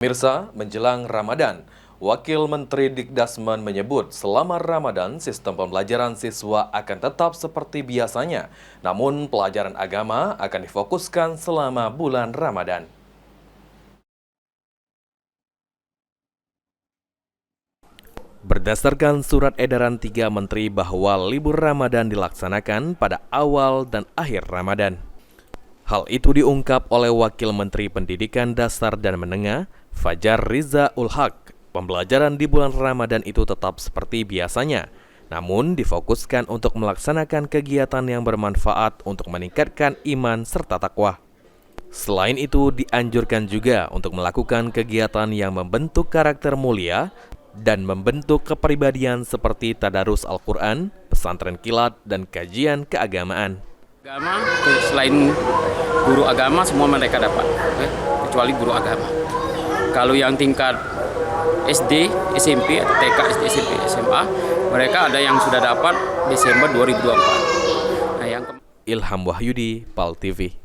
Mirsa, menjelang Ramadan, Wakil Menteri Dikdasmen menyebut selama Ramadan sistem pembelajaran siswa akan tetap seperti biasanya, namun pelajaran agama akan difokuskan selama bulan Ramadan. Berdasarkan surat edaran 3 Menteri bahwa libur Ramadan dilaksanakan pada awal dan akhir Ramadan. Hal itu diungkap oleh Wakil Menteri Pendidikan Dasar dan Menengah, Fajar Riza Ul-Haq. Pembelajaran di bulan Ramadan itu tetap seperti biasanya, namun difokuskan untuk melaksanakan kegiatan yang bermanfaat untuk meningkatkan iman serta takwa. Selain itu, dianjurkan juga untuk melakukan kegiatan yang membentuk karakter mulia dan membentuk kepribadian seperti tadarus Al-Quran, pesantren kilat, dan kajian keagamaan. Agama, selain guru agama semua mereka dapat, kecuali guru agama. Kalau yang tingkat SD, SMP, atau TK, SD, SMP, SMA, mereka ada yang sudah dapat Desember 2024. Ilham Wahyudi, PAL TV.